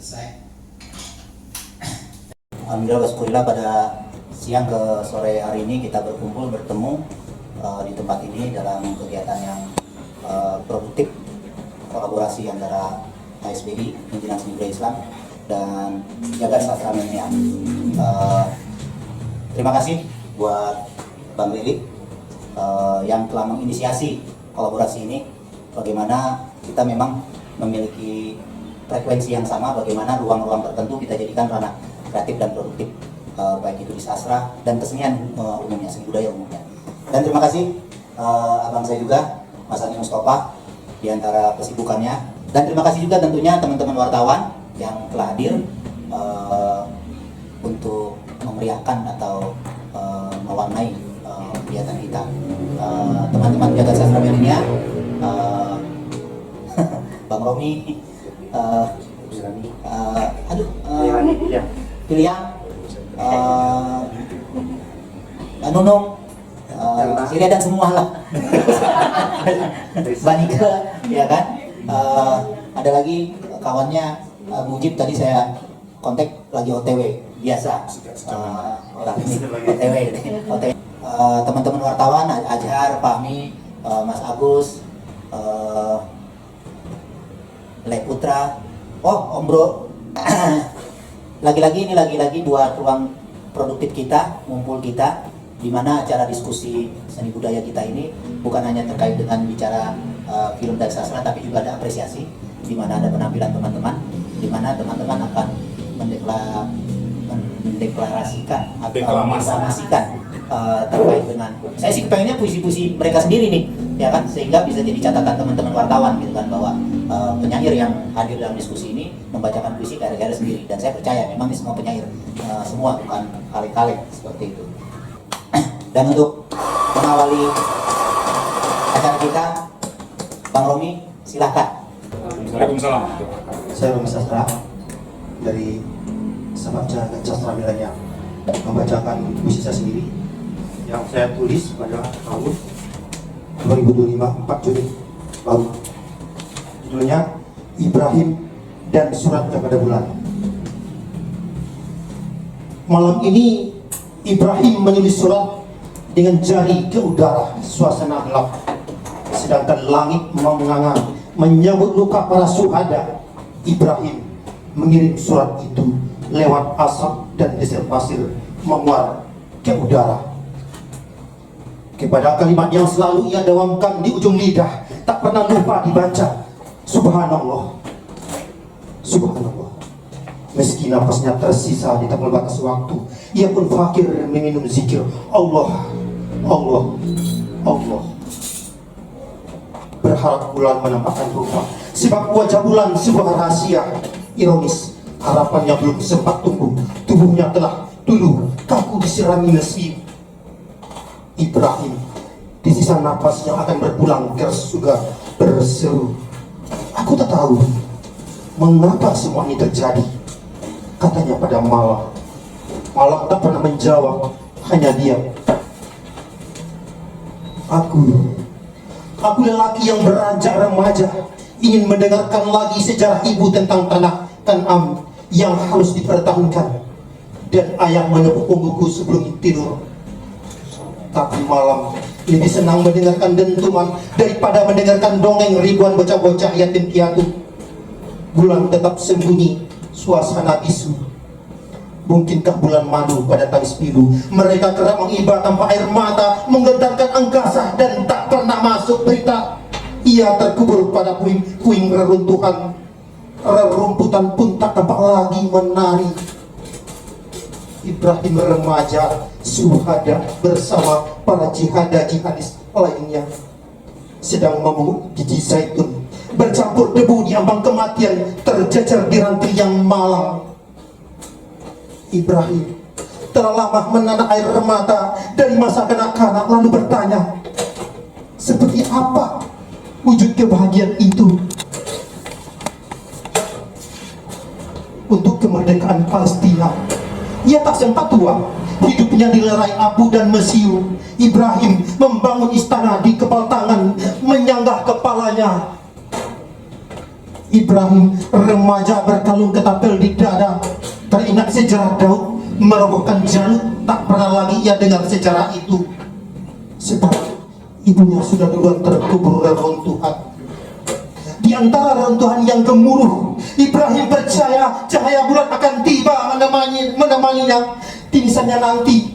selesai. Alhamdulillah wasyukurillah, pada siang ke sore hari ini kita bertemu di tempat ini dalam kegiatan yang produktif, kolaborasi antara HSBI, Himpunan Seni Budaya Islam, dan Jagat Sastra Milenial. Terima kasih buat Bang Lili yang telah menginisiasi kolaborasi ini. Bagaimana kita memang memiliki frekuensi yang sama, bagaimana ruang-ruang tertentu kita jadikan ranah kreatif dan produktif, baik itu di sastra dan kesenian umumnya, seni budaya umumnya. Dan terima kasih abang saya juga, Mas Ani Mustafa, di antara kesibukannya. Dan terima kasih juga tentunya teman-teman wartawan yang telah hadir untuk memeriahkan atau mewarnai kegiatan kita. Teman-teman Jagat Sastra Milenial, Bang Romi, Pilihan, Nunung, Siria dan semua lah. Banika, ya kan? Ada lagi kawannya Mujib, tadi saya kontak lagi OTW biasa. Orang ini OTW. Teman-teman wartawan, Azhar, Fahmi, Mas Agus, Le Putra, Om Bro. Lagi-lagi buat ruang produktif kita, ngumpul kita, di mana acara diskusi seni budaya kita ini bukan hanya terkait dengan bicara film dan sastra, tapi juga ada apresiasi, di mana ada penampilan teman-teman, di mana teman-teman akan mendeklarasikan atau mendeklamasikan terkait dengan, saya sih pengennya puisi-puisi mereka sendiri nih, ya kan, sehingga bisa jadi catatan teman-teman wartawan gitu kan, bahwa penyair yang hadir dalam diskusi ini membacakan puisi karya-karya sendiri. Dan saya percaya memang ini semua penyair, semua bukan kaleng-kaleng seperti itu. Dan untuk mengawali acara kita, Bang Romi, silahkan. Waalaikumsalam. Saya Romi Sastra dari Sahabat Jagat Sastra Milenial, membacakan puisi saya sendiri yang saya tulis pada tahun 2025, 4 Juni lalu. Judulnya Ibrahim dan Surat Kepada Bulan. Malam ini Ibrahim menulis surat dengan jari ke udara, suasana gelap, sedangkan langit menganga menyambut luka para syuhada. Ibrahim mengirim surat itu lewat asap dan desir pasir menguar ke udara. Kepada kalimat yang selalu ia dawamkan di ujung lidah, tak pernah lupa dibaca. Subhanallah, Subhanallah. Meski nafasnya tersisa di tengah batas waktu, ia pun fakir meminum zikir Allah, Allah, Allah. Berharap bulan menampakkan rupa, sebab wajah bulan sebuah rahasia. Ironis, harapannya belum sempat tumbuh, tubuhnya telah dulu kaku disirami nasi. Ibrahim di sisa nafas yang akan berpulang ke surga berseru, aku tak tahu mengapa semua ini terjadi. Katanya pada malam. Malam tak pernah menjawab, hanya diam. Aku lelaki yang beranjak remaja, ingin mendengarkan lagi sejarah ibu tentang tanah Kan'an yang harus dipertahankan, dan ayah menepuk punggungku sebelum tidur. Tapi malam lebih senang mendengarkan dentuman daripada mendengarkan dongeng ribuan bocah-bocah yatim piatu. Bulan tetap sembunyi, suasana bisu. Mungkinkah bulan madu pada tangis pilu? Mereka kerap mengibar tanpa air mata, menggentarkan angkasa dan tak pernah masuk berita. Ia terkubur pada puing-puing reruntuhan. Rerumputan pun tak tampak lagi menari. Ibrahim remaja, syuhada bersama para jihadis lainnya sedang memungut biji zaitun, bercampur debu di ambang kematian, terjejer di ranting yang malang. Ibrahim telah lama menanam air mata dari masa kanak-kanak, lalu bertanya, seperti apa wujud kebahagiaan itu? Untuk kemerdekaan Palestina, ia tak sempat tua, hidupnya dilerai abu dan mesiu. Ibrahim membangun istana di kepal tangan, menyanggah kepalanya. Ibrahim remaja berkalung ketapel di dada. Teringat sejarah Daud merobohkan Jalut. Tak pernah lagi ia dengar sejarah itu, sebab ibunya sudah duluan terkubur reruntuhan. Di antara reruntuhan yang gemuruh, Ibrahim percaya cahaya bulan akan tiba menemaninya di misalnya nanti,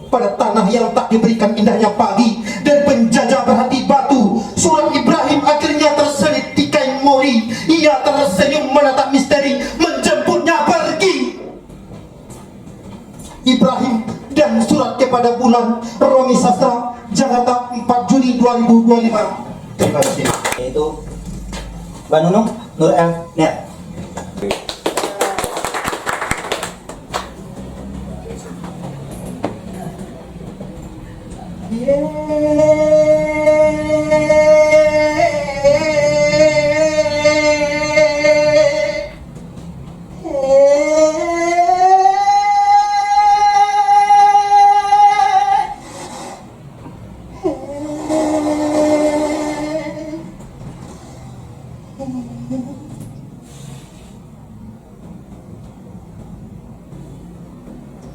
pada tanah yang tak diberikan indahnya pagi dan penjajah berhati batu. Surat Ibrahim akhirnya terselip di kain mori. Ia tersenyum menatap misteri, menjemputnya pergi. Ibrahim dan surat kepada bulan. Romi Sastra, Jakarta, 4 Juni 2025. Terima kasih. Yaitu Mbak Nunung Nur El Net.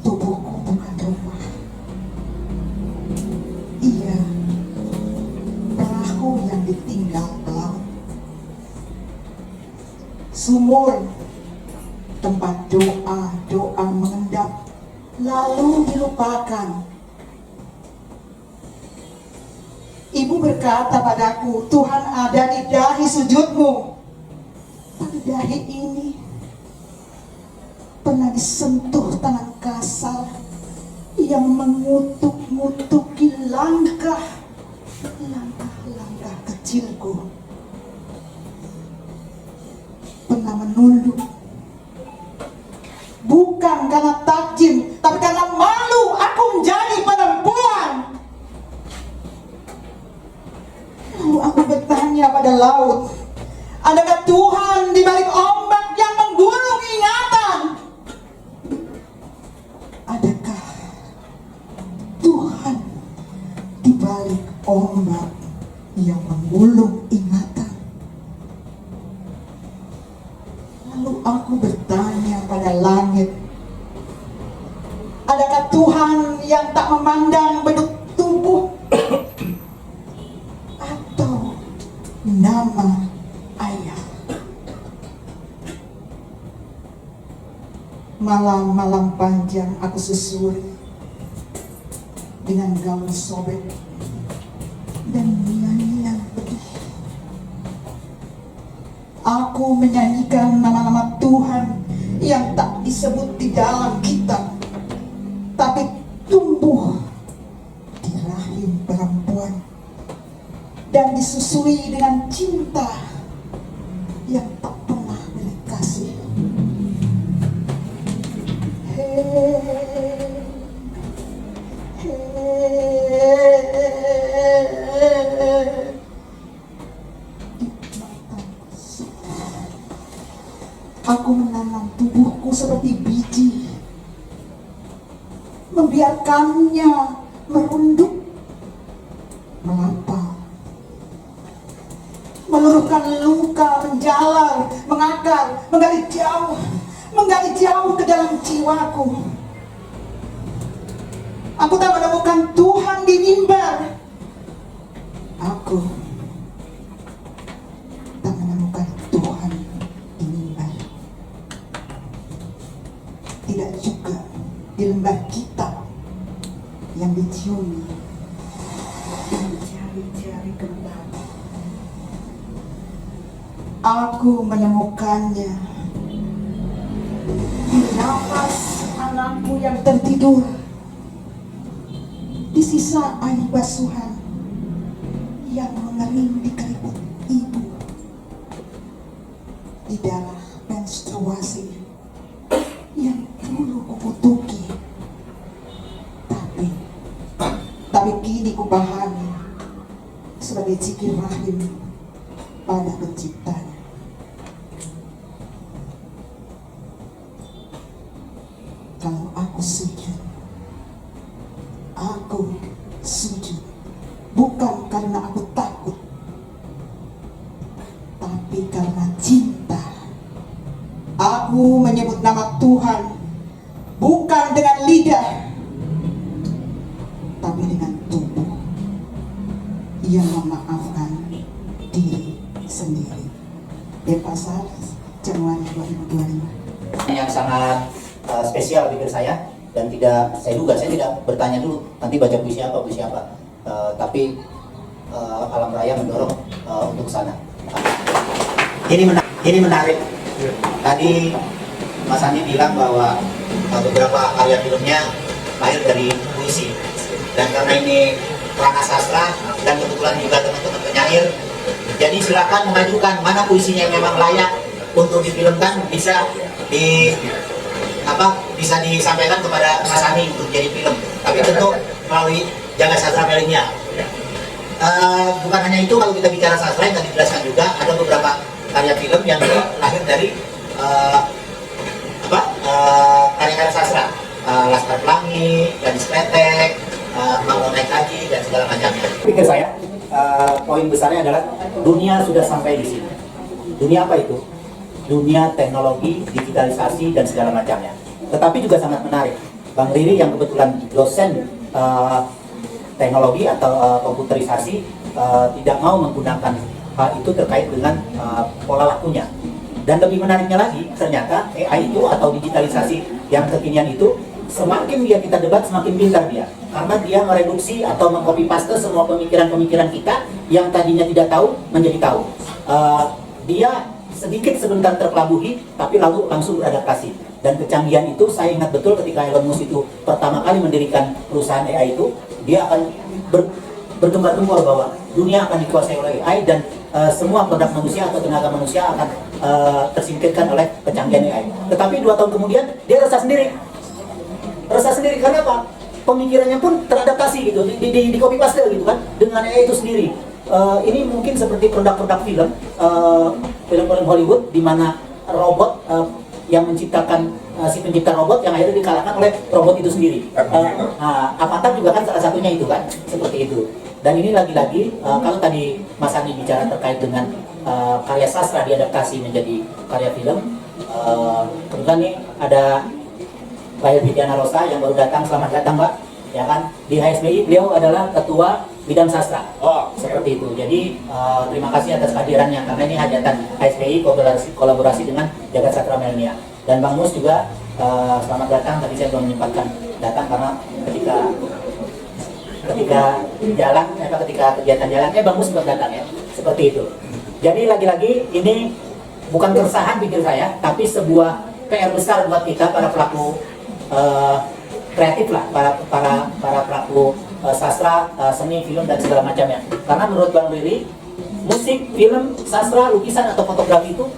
Tubuhku bukan rumah. Ia perahu yang ditinggal ke laut. Sumur tempat doa mengendap lalu dilupakan. Ibu berkata padaku, Tuhan ada di dahi sujudmu. Tapi dahi ini pernah disentuh tangan kasar yang mengutuk-ngutuki langkah kecilku. Pernah menunduk, bukan karena takjim, tapi karena malu aku menjadi perempuan. Lalu aku bertanya pada laut, adakah Tuhan di balik ombak yang menggulung ingatan? Adakah Tuhan di balik ombak yang menggulung ingatan? Lalu aku bertanya pada langit, adakah Tuhan yang tak memandang bentuk tubuh atau nama ayah? Malam-malam panjang aku susuri dengan gaun sobek dan nyanyian pedih. Aku menyanyikan nama-nama Tuhan yang tak disebut di dalam kitab, tapi tumbuh di rahim perempuan dan disusui dengan cinta yang tak pernah milik kasih. Aku menanam tubuhku seperti biji, membiarkannya merunduk, melampau, meluruhkan luka, menjalar, mengakar, menggali jauh ke dalam jiwaku. Aku tak menemukan Tuhan di mimbar. Aku tak menemukan Tuhan di mimbar. Tidak juga di lembah kitab yang diciumi dengan jari-jari kembang. Aku menemukannya di nafas anakku yang tertidur, di sisa air basuhan yang mengering di keriput ibu, di darah menstruasi yang dulu kukutuki, tapi kini kupahami sebagai zikir rahim pada penciptanya. Kalau aku sujud bukan karena aku takut, tapi karena cinta. Tuhan, bukan dengan lidah, tapi dengan tubuh yang memaafkan diri sendiri. Denpasar, Januari 2025. Yang sangat spesial pikir saya, dan saya tidak bertanya dulu nanti baca puisi apa, tapi alam raya mendorong untuk sana. Ini menarik. Tadi Mas Andi bilang bahwa beberapa karya filmnya lahir dari puisi, dan karena ini ranah sastra dan kebetulan juga teman-teman penyair, jadi silakan mengajukan mana puisinya yang memang layak untuk difilmkan, bisa disampaikan kepada Mas Andi untuk jadi film. Tapi tentu melalui Jagat Sastra Milenial. Bukan hanya itu, kalau kita bicara sastra yang tadi dijelaskan juga ada beberapa karya film yang lahir dari karya-karya sastra, Laskar Pelangi, Gadis Kletek, Mau Naik Haji dan segala macamnya. Pikir saya poin besarnya adalah dunia sudah sampai di sini. Dunia apa itu? Dunia teknologi, digitalisasi dan segala macamnya. Tetapi juga sangat menarik, Bang Riri yang kebetulan dosen teknologi atau komputerisasi tidak mau menggunakan hal itu terkait dengan pola waktunya. Dan lebih menariknya lagi, ternyata AI itu atau digitalisasi yang kekinian itu, semakin dia kita debat, semakin pintar dia. Karena dia mereduksi atau mengcopy paste semua pemikiran-pemikiran kita yang tadinya tidak tahu menjadi tahu. Dia sedikit sebentar terkelabuhi, tapi lalu langsung beradaptasi. Dan kecanggihan itu saya ingat betul ketika Elon Musk itu pertama kali mendirikan perusahaan AI itu, dia akan bergembar-gembor bahwa dunia akan dikuasai oleh AI dan semua produk manusia atau tenaga manusia akan tersingkirkan oleh kecanggihan AI. Tetapi 2 tahun kemudian dia resah sendiri. Resah sendiri karena apa? Pemikirannya pun teradaptasi gitu, di copy paste gitu kan dengan AI itu sendiri. Ini mungkin seperti produk-produk film, film-film Hollywood di mana robot yang menciptakan si pencipta robot yang akhirnya dikalahkan oleh robot itu sendiri. Avatar juga kan salah satunya itu kan, seperti itu. Dan ini lagi-lagi kalau tadi Mas Andi bicara terkait dengan karya sastra diadaptasi menjadi karya film, kebetulan nih ada Mbak Viviana Rosa yang baru datang. Selamat datang Mbak, ya kan, di HSBI beliau adalah ketua bidang sastra. Seperti itu. Jadi terima kasih atas kehadirannya, karena ini hajatan HSBI kolaborasi dengan Jagat Sastra Milenial. Dan Bang Mus juga selamat datang. Tadi saya belum menyempatkan datang karena ketika kegiatan jalan, Bang Mus belum datang ya. Seperti itu. Jadi lagi-lagi ini bukan keresahan pikir saya, tapi sebuah PR besar buat kita para pelaku kreatif lah, para pelaku sastra, seni, film dan segala macamnya. Karena menurut Bang Riri, musik, film, sastra, lukisan atau fotografi itu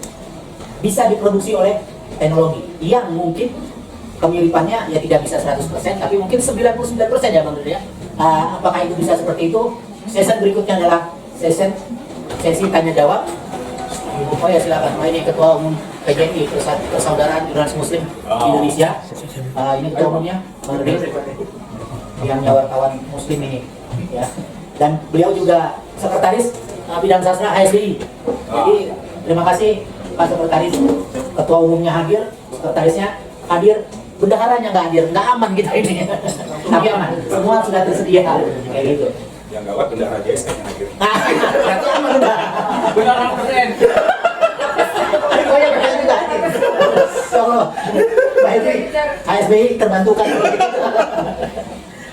bisa diproduksi oleh teknologi yang mungkin kemiripannya ya tidak bisa 100%, tapi mungkin 99% ya Bang Riri ya. Apakah itu bisa seperti itu? Sesi berikutnya adalah sesi tanya jawab. Oh ya silakan. Ini Ketua Umum PJMI, Persaudaraan Jurnalis Muslim Indonesia. Ini Ketua Umumnya Bang Riri yang wartawan Muslim ini, ya. Dan beliau juga sekretaris bidang sastra HSBI. Jadi terima kasih Pak Sekretaris. Ketua Umumnya hadir, sekretarisnya hadir, bendaharanya nggak hadir, nggak aman kita ini. Tapi aman, semua sudah tersedia kayak gitu. Yang gawat bendahara JSN yang hadir. Berarti aman udah. Bendahara keren. Oh ya keren juga hadir. So, baik HSBI terbantukan.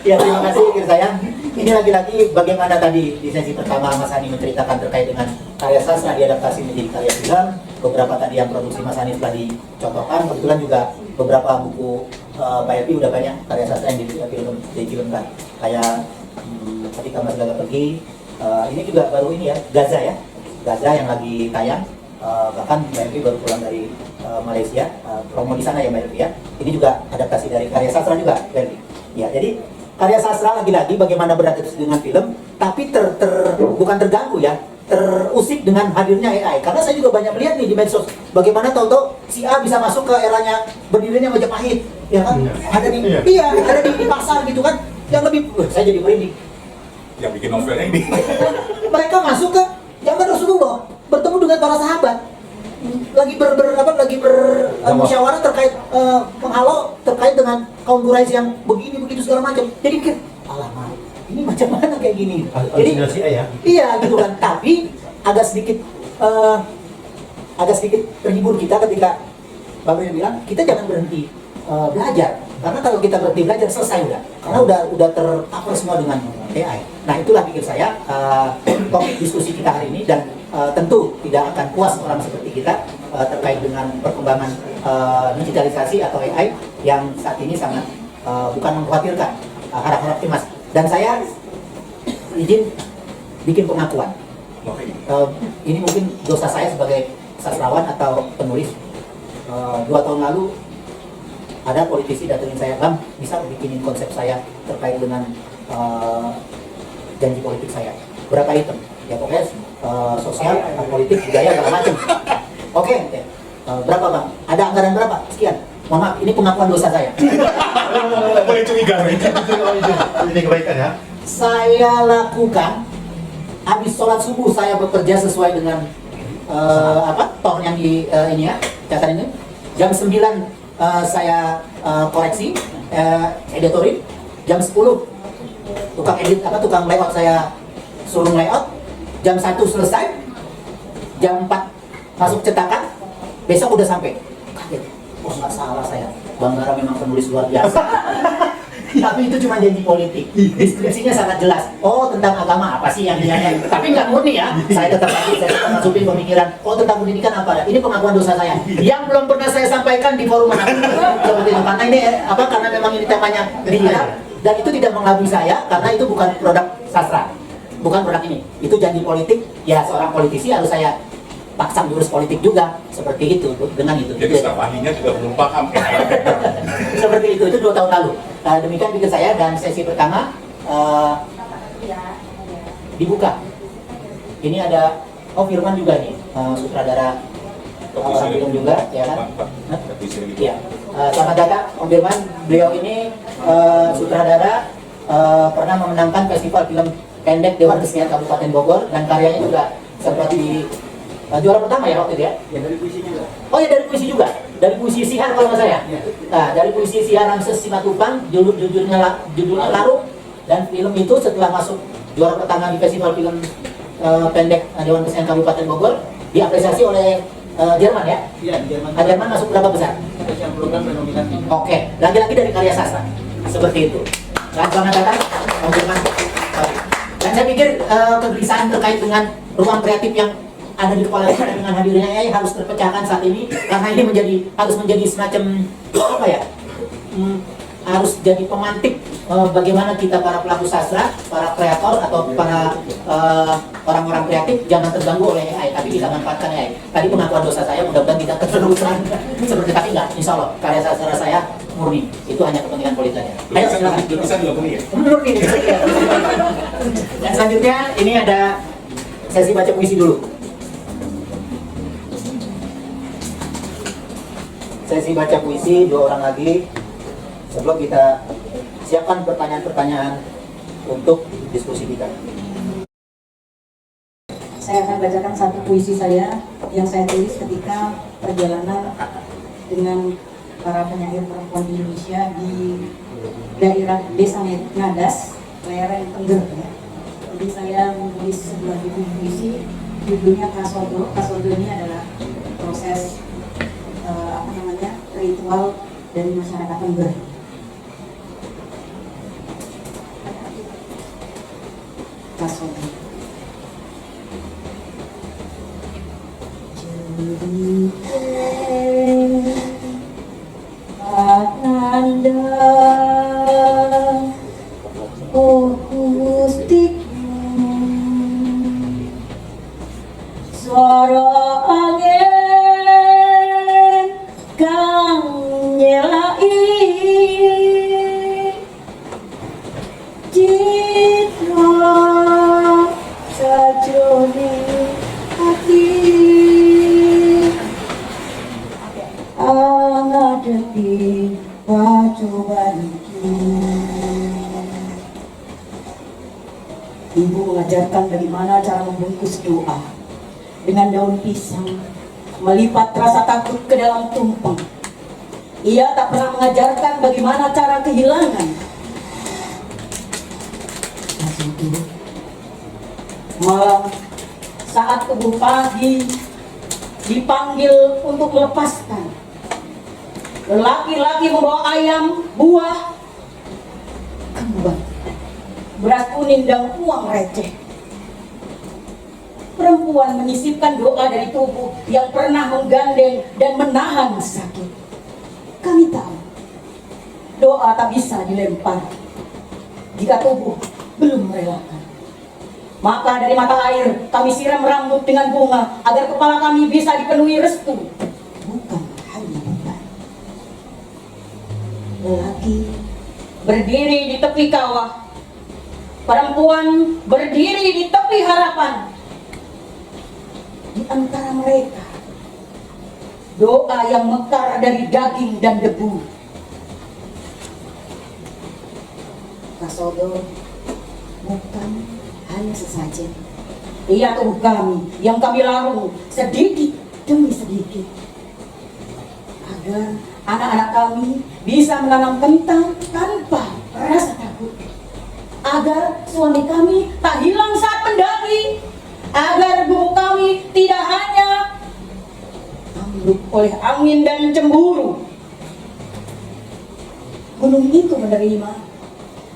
Ya terima kasih pikir saya. Ini lagi-lagi bagaimana tadi di sesi pertama Mas Hani menceritakan terkait dengan karya sastra diadaptasi menjadi karya film. Beberapa tadi yang produksi Mas Hani telah dicontohkan. Kebetulan juga beberapa buku Mbak Evi udah banyak karya sastra yang difilmkan. Kayak ketika Mas Gaga pergi, ini juga baru ini ya, Gaza ya. Gaza yang lagi tayang. Bahkan Mbak Evi baru pulang dari Malaysia, promo di sana ya Mbak Evi ya. Ini juga adaptasi dari karya sastra juga Mbak Evi. Ya, jadi karya sastra lagi-lagi bagaimana beradaptasi dengan film, tapi bukan terganggu ya, terusik dengan hadirnya AI. Karena saya juga banyak melihat nih di medsos, bagaimana tahu-tahu si A bisa masuk ke eranya berdirinya Majapahit, ya kan? Ada di pasar gitu kan, yang lebih, saya jadi merinding. Yang bikin novelnya ini. Mereka masuk ke zaman Rasulullah, bertemu dengan para sahabat, musyawarah terkait penghalau terkait dengan kaum Quraisy yang begini begitu segala macam. Jadi pikir, alamak, ini macam mana kayak gini? Jadi iya gitu kan. Tapi agak sedikit terhibur kita ketika Bang Brian bilang kita jangan berhenti belajar. Karena kalau kita berhenti belajar selesai udah. Karena udah tercover semua dengan AI. Nah itulah pikir saya topik diskusi kita hari ini, dan tentu tidak akan puas orang seperti kita terkait dengan perkembangan digitalisasi atau AI yang saat ini sangat bukan mengkhawatirkan, harap-harap cemas. Dan saya izin bikin pengakuan. Ini mungkin dosa saya sebagai sastrawan atau penulis. 2 tahun lalu ada politisi datengin saya, Bang, bisa bikinin konsep saya terkait dengan janji politik saya. Berapa item? Ya pokoknya sosial, politik, budaya, segala macam. Oke. Berapa Bang? Ada anggaran berapa? Sekian. Mohon maaf, ini pengakuan dosa saya. Boleh curiga. Ini kebaikan ya. Saya lakukan, habis sholat subuh saya bekerja sesuai dengan tour yang di ini ya, catatan ini. Jam 9 saya koreksi, editorial. Jam 10 tukang layout saya suruh layout. Jam 1 selesai. Jam 4 masuk cetakan. Besok udah sampai. Kaget. Oh nggak salah saya. Bang Bara memang penulis luar biasa. Tapi itu cuma janji politik. Deskripsinya sangat jelas. Oh tentang agama apa sih yang dinyanyi? Tapi nggak murni ya. Saya tetap masukin pemikiran. Oh tentang pendidikan apa? Ini pengakuan dosa saya. Yang belum pernah saya sampaikan di forum manapun. Seperti itu. Karena ini karena memang ini temanya dihilang, dan itu tidak mengelabui saya karena itu bukan produk sastra, bukan produk ini. Itu janji politik. Ya seorang politisi harus saya paksa jurus politik juga seperti itu dengan itu. Jadi staf ahlinya juga belum paham. Seperti itu 2 tahun lalu. Demikian pikir saya, dan sesi pertama dibuka. Ini ada Firman juga nih, sutradara film juga, ya kan? Iya. Selamat datang Om Firman. Beliau ini sutradara, pernah memenangkan festival film pendek Dewan Kesenian Kabupaten Bogor, dan karyanya juga sempat di juara pertama ya waktu itu ya? Ya dari puisi juga. Oh ya dari puisi juga? Dari puisi Sihar kalau nggak saya? Ya. Nah dari puisi Sihar Ramses Simatupang, judulnya Larung, dan film itu setelah masuk juara pertama di festival film pendek Dewan Kesenian Kabupaten Bogor, diapresiasi oleh Jerman ya? Iya di Jerman. Jerman masuk berapa besar? Oke, lagi-lagi dari karya sastra. Seperti itu. Selamat datang Om Jerman. Dan saya pikir kegelisahan terkait dengan ruang kreatif yang ada di kepala kita dengan hadirnya AI harus terpecahkan saat ini, karena ini harus menjadi semacam apa ya, harus jadi pemantik bagaimana kita para pelaku sastra, para kreator atau para orang-orang kreatif jangan terganggu oleh AI, tapi bisa manfaatkan AI. Tadi pengakuan dosa saya, mudah-mudahan tidak keterusan seperti, tapi enggak, insya Allah karya sastra saya murni, itu hanya kepentingan politik saja. Ayo silakan. Bisa juga murni ya? Murni. Dan selanjutnya ini ada sesi baca puisi dulu. Sesi baca puisi 2 orang lagi sebelum kita siapkan pertanyaan-pertanyaan untuk diskusi kita. Saya akan bacakan satu puisi saya yang saya tulis ketika perjalanan dengan para penyair perempuan di Indonesia di daerah Desa Ngadas, lereng Tengger ya. Jadi saya menulis sebuah buku puisi, judulnya Kasodo. Kasodo ini adalah proses ritual dari masyarakat Tengger. Kasodo. Ananda, oh Gustiku, suara angin kang nyelai citra sajrone hati ngadepi pacobaan iki. Ibu mengajarkan bagaimana cara membungkus doa dengan daun pisang, melipat rasa takut ke dalam tumpeng. Ia tak pernah mengajarkan bagaimana cara kehilangan. Malam saat tubuh pagi dipanggil untuk melepaskan, lelaki-laki membawa ayam, buah, kembang, beras kuning dan uang receh. Perempuan menyisipkan doa dari tubuh yang pernah menggandeng dan menahan sakit. Kami tahu, doa tak bisa dilempar jika tubuh belum merelakan. Maka dari mata air kami siram rambut dengan bunga agar kepala kami bisa dipenuhi restu, bukan hanya beban. Lelaki berdiri di tepi kawah, perempuan berdiri di tepi harapan. Di antara mereka, doa yang mekar dari daging dan debu. Kasodo bukan hanya sesajen. Ia tubuh kami yang kami larung sedikit demi sedikit, agar anak-anak kami bisa menanam kentang tanpa rasa takut, agar suami kami tak hilang saat mendaki, agar guru kami tidak hanya ambruk oleh angin dan cemburu. Gunung itu menerima,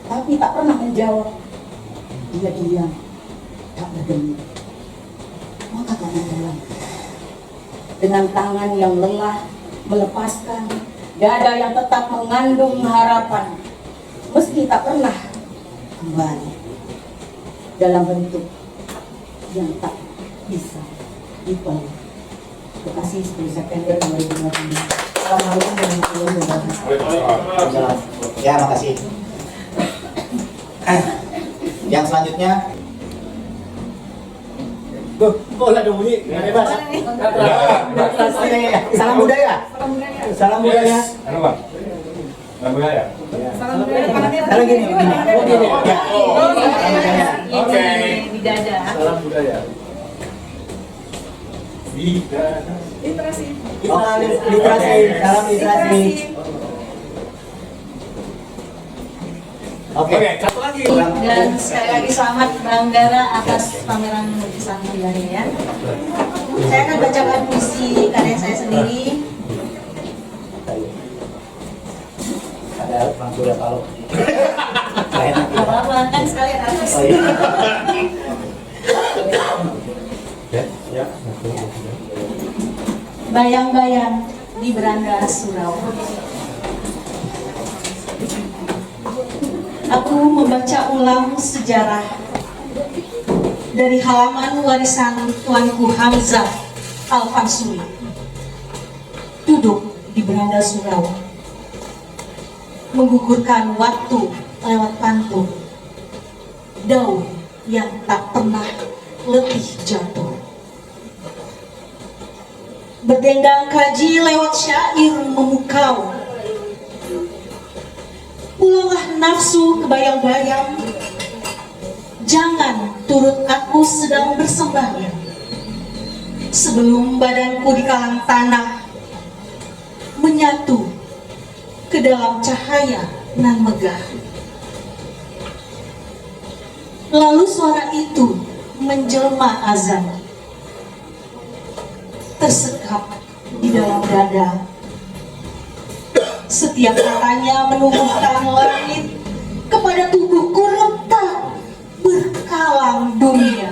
tapi tak pernah menjawab. Dia diam, tak bergeming. Maka kami dalam, dengan tangan yang lelah melepaskan dada yang tetap mengandung harapan, meski tak pernah kembali dalam bentuk yang tak bisa dipeluk. Terima kasih. 10 September 2018. Assalamualaikum warahmatullahi wabarakatuh. Ya, makasih. Yang selanjutnya, Oh, ada bunyi, nggak bebas. salam budaya. Salam budaya. Anu Bang. Salam budaya. Kalau gini, ya. Oke. Di dada. Salam budaya. Literasi. Literasi, salam literasi. Oke. Oke, satu lagi. Dan sekali lagi selamat Bang Dara atas pameran lukisan budaya ya. Saya akan bacakan puisi karya saya sendiri. Ada Bang Surya Paloh. Gak apa-apa, kan sekalian artis. Oh iya. Bayang-bayang di beranda surau. Aku membaca ulang sejarah dari halaman warisan tuanku Hamzah Al-Fansuri. Duduk di beranda surau, menggugurkan waktu lewat pantun, daun yang tak pernah letih jatuh. Berdendang kaji lewat syair memukau. Pulanglah nafsu kebayang-bayang, jangan turut aku sedang bersembahyang. Sebelum badanku di kalang tanah menyatu ke dalam cahaya nan megah. Lalu suara itu menjelma azan, tersekap di dalam dada. Setiap katanya menumbuhkan langit kepada tubuhku retak berkalang dunia.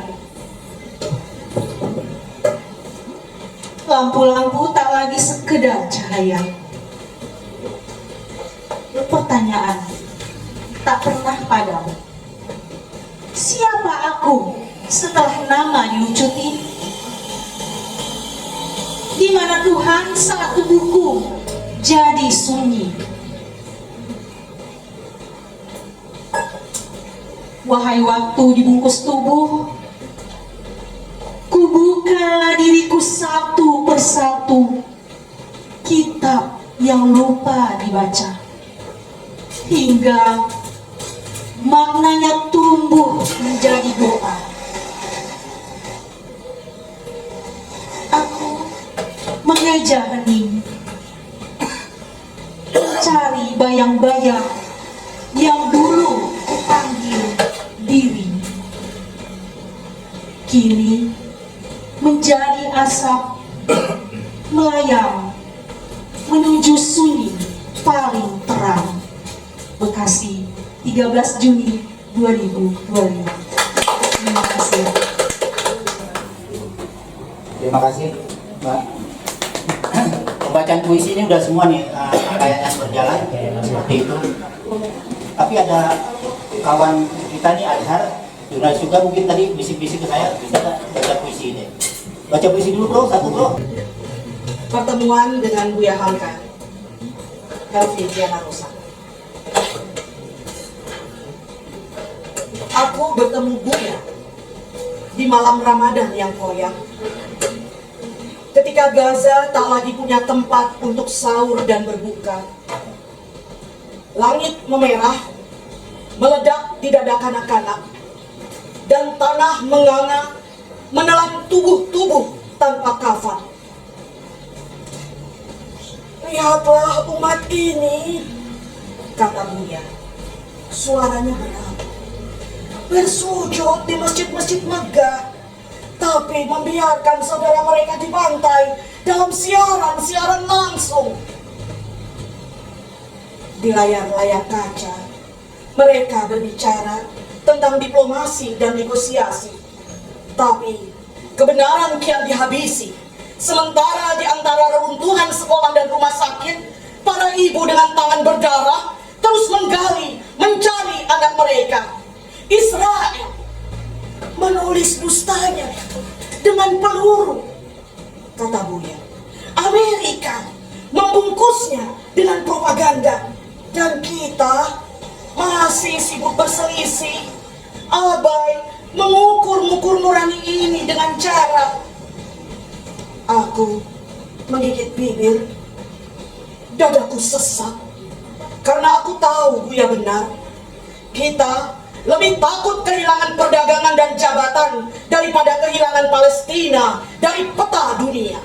Lampu-lampu tak lagi sekedar cahaya. Pertanyaan tak pernah padam. Siapa aku setelah nama dilucuti? Di mana Tuhan saat tubuhku jadi sunyi? Wahai waktu dibungkus tubuh, ku buka diriku satu persatu, kitab yang lupa dibaca, hingga maknanya tumbuh menjadi doa. Aku meja hening, mencari bayang-bayang yang dulu kupanggil diri, kini menjadi asap melayang menuju sunyi paling terang. Bekasi, 13 Juni 2025. Terima kasih. Terima kasih, Mbak. Pembacaan puisi ini udah semua nih, kayaknya berjalan seperti itu. Tapi ada kawan kita nih, Azhar, jurnalis juga, mungkin tadi bisik-bisik ke saya, bisa nggak baca puisi ini? Baca puisi dulu bro, satu bro. Pertemuan dengan Buya Hamka, Elvidiana Rosa. Aku bertemu Buya di malam Ramadan yang koyak. Ketika Gaza tak lagi punya tempat untuk sahur dan berbuka. Langit memerah, meledak di dada kanak-kanak, dan tanah menganga menelan tubuh-tubuh tanpa kafan. Lihatlah umat ini, kata Buya. Suaranya berat. Bersujud di masjid-masjid megah, tapi membiarkan saudara mereka dibantai dalam siaran langsung. Di layar-layar kaca, mereka berbicara tentang diplomasi dan negosiasi, tapi kebenaran kian dihabisi. Sementara di antara reruntuhan sekolah dan rumah sakit, para ibu dengan tangan berdarah terus menggali, mencari anak mereka. Israel menulis dustanya dengan peluru, kata Buya. Amerika membungkusnya dengan propaganda, dan kita masih sibuk berselisih, abai mengukur-mukur nurani ini dengan cara. Aku menggigit bibir, dadaku sesak, karena aku tahu Buya benar. Kita lebih takut kehilangan perdagangan dan jabatan daripada kehilangan Palestina dari peta dunia.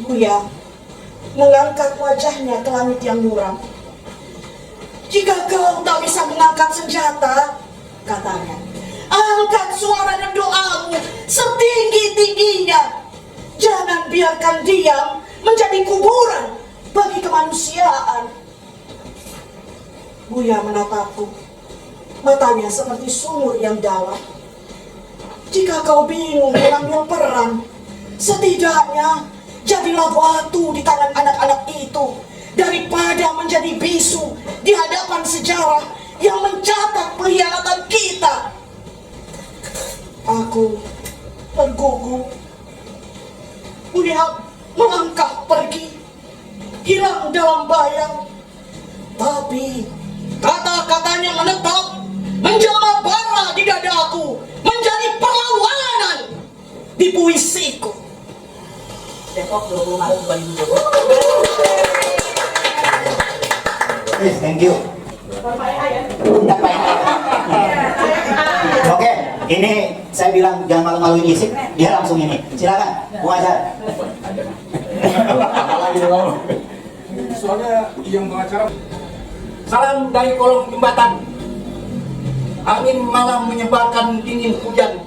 Buya mengangkat wajahnya ke langit yang muram. Jika kau tak bisa mengangkat senjata, katanya, angkat suara dan doamu setinggi-tingginya. Jangan biarkan diam menjadi kuburan bagi kemanusiaan. Buya menatapku, matanya seperti sumur yang dalam. Jika kau bingung mengambil peran, setidaknya jadilah batu di tangan anak-anak itu, daripada menjadi bisu di hadapan sejarah yang mencatat pengkhianatan kita. Aku tergugup. Buya melangkah pergi, hilang dalam bayang. Tapi kata-katanya menetap, menjelma bara di dadaku, menjadi perlawanan di puisiku. Depok 20 Maret 2020. Thank you. Oke, ini saya bilang jangan malu-maluin isik, dia langsung ini. Silakan, Bung Azhar. Soalnya yang pengacara. Salam dari kolong jembatan. Angin malam menyebarkan dingin hujan.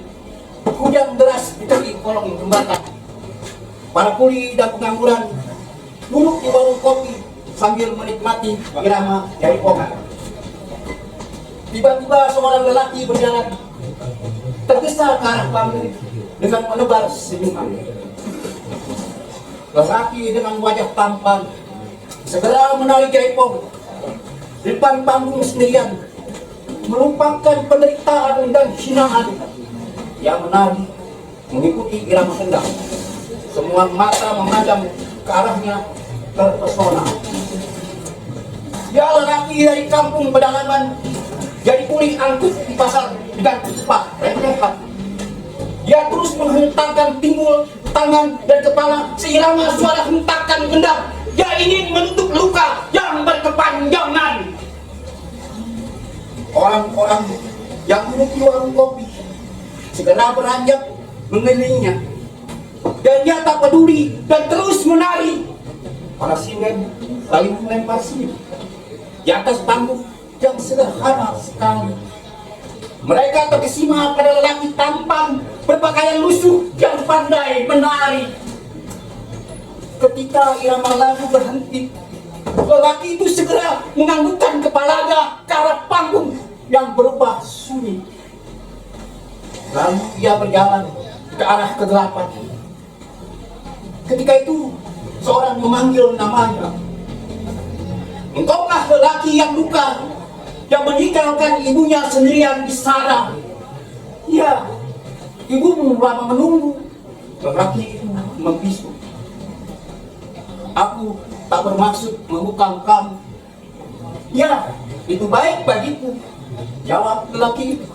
Hujan deras di tepi kolong jembatan. Para kuli dan pengangguran duduk di warung kopi sambil menikmati irama dari kopi. Tiba-tiba seorang lelaki berjalan, tergesa ke arah kami dengan menebar senyuman. Lelaki dengan wajah tampan segera menarik jaipong di depan panggung sendirian, melupakan penderitaan dan hinaan. Yang menari mengikuti irama kendang. Semua mata memandang ke arahnya terpesona. Dia lelaki dari kampung pedalaman, jadi kuli angkut di pasar dengan cepat rempehan. Dia terus menghentakkan pinggul, tangan, dan kepala seirama suara hentakan kendang. Dia ingin menutup luka yang berkepanjangan. Orang-orang yang duduk di warung kopi segera beranjak mengelilinginya dan dia tak peduli dan terus menari. Para sinden saling melempar senyum di atas panggung yang sederhana sekali. Mereka terkesima pada lelaki tampan berpakaian lusuh yang pandai menari. Ketika irama lagu berhenti, lelaki itu segera menganggukkan kepalanya ke arah panggung yang berubah sunyi. Lalu ia berjalan ke arah kegelapan. Ketika itu seorang memanggil namanya. Engkaukah lelaki yang luka, yang meninggalkan ibunya sendirian di sana? Ya, ibumu lama menunggu. Lelaki itu membisu. Aku tak bermaksud membukang kamu. Ya, itu baik bagiku, jawab lelaki itu.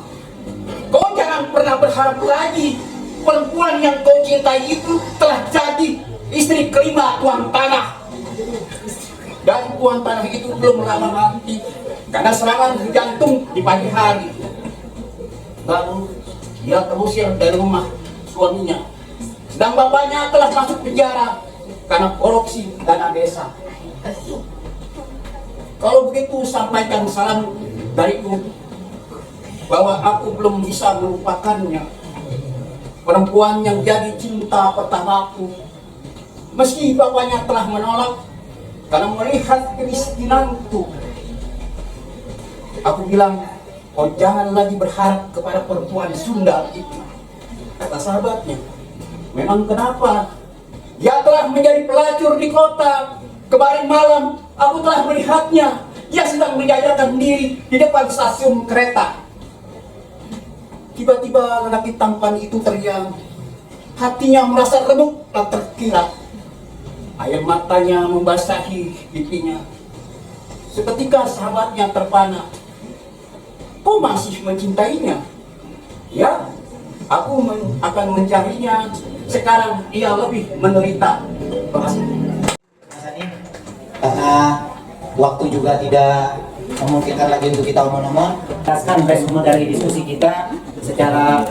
Kau jangan pernah berharap lagi. Perempuan yang kau cintai itu telah jadi istri kelima tuan tanah. Dan tuan tanah itu belum lama mati karena serangan jantung di pagi hari. Lalu dia terusir dari rumah suaminya. Sedang bapaknya telah masuk penjara karena korupsi dana desa. Kalau begitu sampaikan salam dariku bahwa aku belum bisa melupakannya. Perempuan yang jadi cinta pertamaku, meski bapaknya telah menolak karena melihat kemiskinanku. Aku bilang, kau jangan lagi berharap kepada perempuan Sunda itu. Kata sahabatnya, memang kenapa? Dia telah menjadi pelacur di kota. Kemarin malam aku telah melihatnya. Dia sedang menjajakan diri di depan stasiun kereta. Tiba-tiba lelaki tampan itu teriak. Hatinya merasa remuk dan terkirat. Air matanya membasahi pipinya. Seketika sahabatnya terpana. Kau masih mencintainya? Ya, aku akan mencarinya. Sekarang ia lebih menderita. Karena waktu juga tidak memungkinkan lagi untuk kita omong-omong, jelaskan resume dari diskusi kita secara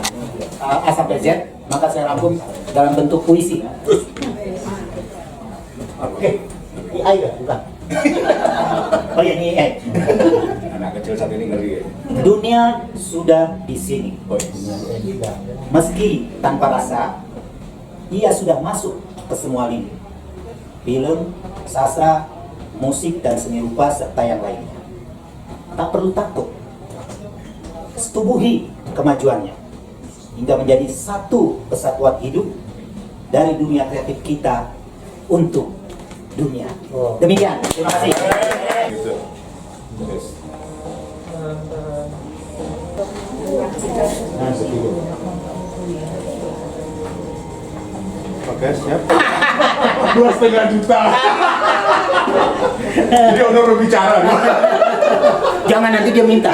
A sampai Z, maka saya rangkum dalam bentuk puisi. Oke, ini I ya, bukan? Oh ya, ini I. Anak kecil saat ini ngeri ya. Dunia sudah di sini. Meski tanpa rasa, ia sudah masuk ke semua lini. Film, sastra, musik, dan seni rupa, serta yang lainnya. Tak perlu takut. Setubuhi kemajuannya hingga menjadi satu kesatuan hidup dari dunia kreatif kita untuk dunia. Demikian, terima kasih. Gitu. Terus. Oke, siap. 2,5 juta. Jadi honor bicara. Jangan nanti dia minta.